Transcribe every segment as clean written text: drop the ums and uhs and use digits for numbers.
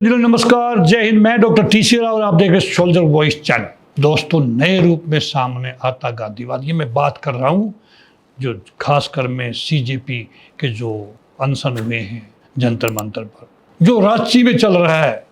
नमस्कार, जय हिंद। मैं डॉक्टर टी.सी. राव और आप देख रहे हैं सोल्जर वॉइस चैनल। दोस्तों, नए रूप में सामने आता गांधीवाद, ये मैं बात कर रहा हूँ जो खासकर में सीजेपी के जो अनशन हुए हैं जंतर मंतर पर, जो रांची में चल रहा है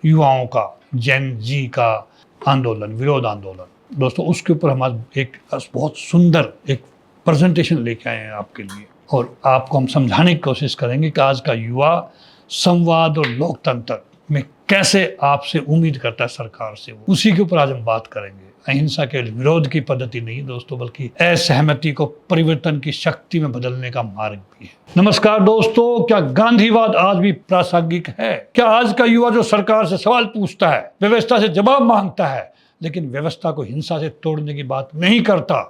युवाओं का जेन जी का आंदोलन, विरोध आंदोलन। दोस्तों, उसके ऊपर हम आज एक बहुत सुंदर एक प्रेजेंटेशन लेके आए हैं आपके लिए, और आपको हम समझाने की कोशिश करेंगे कि आज का युवा संवाद और लोकतंत्र में कैसे आपसे उम्मीद करता है सरकार से, वो उसी के ऊपर आज हम बात करेंगे। अहिंसा केवल विरोध की पद्धति नहीं दोस्तों, बल्कि असहमति को परिवर्तन की शक्ति में बदलने का मार्ग भी है। नमस्कार दोस्तों, क्या गांधीवाद आज भी प्रासंगिक है? क्या आज का युवा जो सरकार से सवाल पूछता है, व्यवस्था से जवाब मांगता है, लेकिन व्यवस्था को हिंसा से तोड़ने की बात नहीं करता,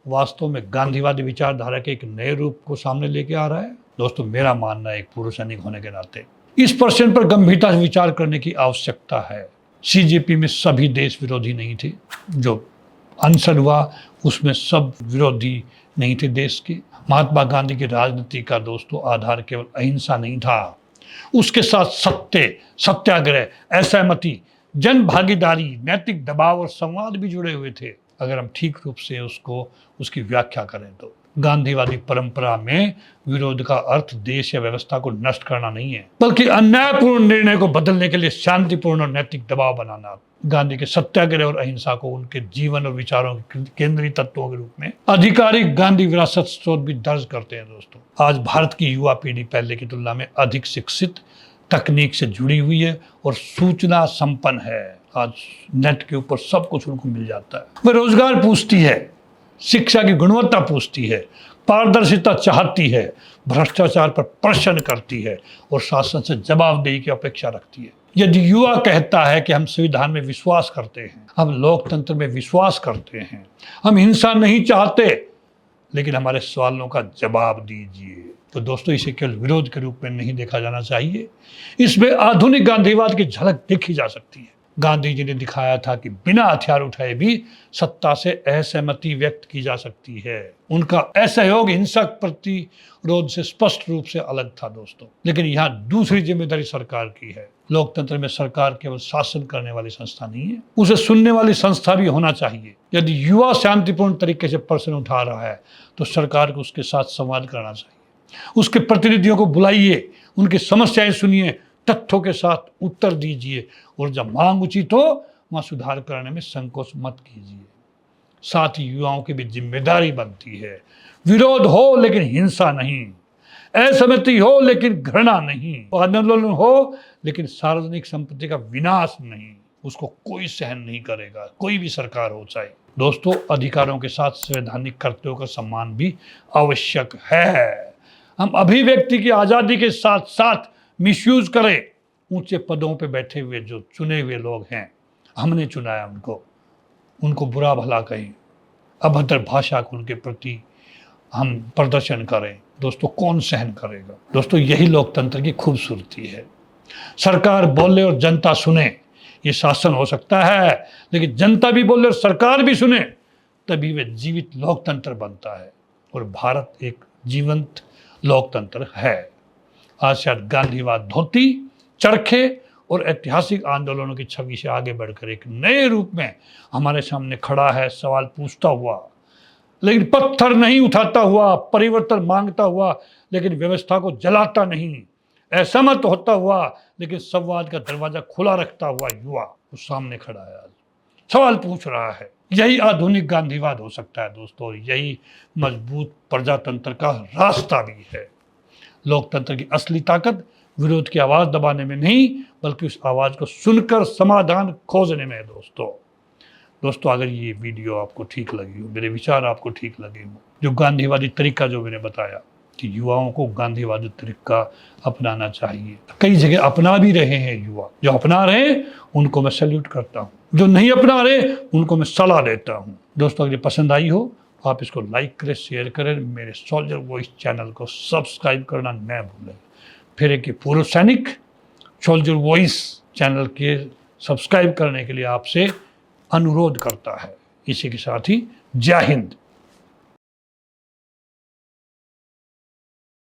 वास्तव में गांधीवादी विचारधारा के एक नए रूप को सामने लेके आ रहा है? दोस्तों, मेरा मानना है, एक पूर्व सैनिक होने के नाते इस प्रश्न पर गंभीरता से विचार करने की आवश्यकता है। सीजेपी में सभी देश विरोधी नहीं थे, जो अनशन हुआ उसमें सब विरोधी नहीं थे देश के। महात्मा गांधी की राजनीति का दोस्तों आधार केवल अहिंसा नहीं था, उसके साथ सत्य, सत्याग्रह, असहमति, जन भागीदारी, नैतिक दबाव और संवाद भी जुड़े हुए थे, अगर हम ठीक रूप से उसकी व्याख्या करें तो। गांधीवादी परंपरा में विरोध का अर्थ देश या व्यवस्था को नष्ट करना नहीं है, बल्कि अन्यायपूर्ण निर्णय को बदलने के लिए शांतिपूर्ण और नैतिक दबाव बनाना। गांधी के सत्याग्रह और अहिंसा को उनके जीवन और विचारों के केंद्रीय तत्वों के रूप में आधिकारिक गांधी विरासत स्रोत भी दर्ज करते हैं। दोस्तों, आज भारत की युवा पीढ़ी पहले की तुलना में अधिक शिक्षित, तकनीक से जुड़ी हुई है और सूचना संपन्न है। आज नेट के ऊपर सब कुछ उनको मिल जाता है। वह रोजगार पूछती है, शिक्षा की गुणवत्ता पूछती है, पारदर्शिता चाहती है, भ्रष्टाचार पर प्रश्न करती है और शासन से जवाबदेही की अपेक्षा रखती है। यदि युवा कहता है कि हम संविधान में विश्वास करते हैं, हम लोकतंत्र में विश्वास करते हैं, हम हिंसा नहीं चाहते, लेकिन हमारे सवालों का जवाब दीजिए, तो दोस्तों इसे केवल विरोध के रूप में नहीं देखा जाना चाहिए। इसमें आधुनिक गांधीवाद की झलक देखी जा सकती है। गांधी जी ने दिखाया था कि बिना हथियार उठाए भी सत्ता से असहमति व्यक्त की जा सकती है। उनका असहयोग हिंसक प्रतिरोध से स्पष्ट रूप से अलग था दोस्तों। लेकिन यहाँ दूसरी जिम्मेदारी सरकार की है। लोकतंत्र में सरकार केवल शासन करने वाली संस्था नहीं है, उसे सुनने वाली संस्था भी होना चाहिए। यदि युवा शांतिपूर्ण तरीके से प्रश्न उठा रहा है तो सरकार को उसके साथ संवाद करना चाहिए। उसके प्रतिनिधियों को बुलाइए, उनकी समस्याएं सुनिए, तथ्यों के साथ उत्तर दीजिए, और जब मांग उचित हो वहां सुधार करने में संकोच मत कीजिए। साथ ही युवाओं की भी जिम्मेदारी बनती है, विरोध हो लेकिन हिंसा नहीं, असहमति हो लेकिन घृणा नहीं, आंदोलन हो लेकिन सार्वजनिक संपत्ति का विनाश नहीं। उसको कोई सहन नहीं करेगा, कोई भी सरकार हो चाहे। दोस्तों, अधिकारों के साथ संवैधानिक कर्तव्यों का सम्मान भी आवश्यक है। हम अभिव्यक्ति की आजादी के साथ साथ मिसयूज करें। ऊंचे पदों पे बैठे हुए जो चुने हुए लोग हैं, हमने चुना है उनको बुरा भला कहें, अभद्र भाषा को उनके प्रति हम प्रदर्शन करें, दोस्तों कौन सहन करेगा? दोस्तों, यही लोकतंत्र की खूबसूरती है। सरकार बोले और जनता सुने, ये शासन हो सकता है, लेकिन जनता भी बोले और सरकार भी सुने, तभी वे जीवित लोकतंत्र बनता है, और भारत एक जीवंत लोकतंत्र है। आज शायद गांधीवाद धोती, चरखे और ऐतिहासिक आंदोलनों की छवि से आगे बढ़कर एक नए रूप में हमारे सामने खड़ा है, सवाल पूछता हुआ, लेकिन पत्थर नहीं उठाता हुआ, परिवर्तन मांगता हुआ लेकिन व्यवस्था को जलाता नहीं, असहमत होता हुआ लेकिन संवाद का दरवाजा खुला रखता हुआ युवा उस सामने खड़ा है, आज सवाल पूछ रहा है। यही आधुनिक गांधीवाद हो सकता है दोस्तों, यही मजबूत प्रजातंत्र का रास्ता भी है। लोकतंत्र की असली ताकत विरोध की आवाज दबाने में नहीं, बल्कि उस आवाज को सुनकर समाधान खोजने में है दोस्तों, अगर ये वीडियो आपको ठीक लगी हो, मेरे विचार आपको ठीक लगे हो, जो गांधीवादी तरीका जो मैंने बताया कि युवाओं को गांधीवादी तरीका अपनाना चाहिए, कई जगह अपना भी रहे हैं युवा। जो अपना रहे हैं उनको मैं सैल्यूट करता हूँ, जो नहीं अपना रहे उनको मैं सलाह देता हूँ। दोस्तों, अगर पसंद आई हो आप इसको लाइक करें, शेयर करें, मेरे सोल्जर वॉइस चैनल को सब्सक्राइब करना न भूलें। फिर एक पूर्व सैनिक सोल्जर वॉइस चैनल के सब्सक्राइब करने के लिए आपसे अनुरोध करता है। इसी के साथ ही जय हिंद।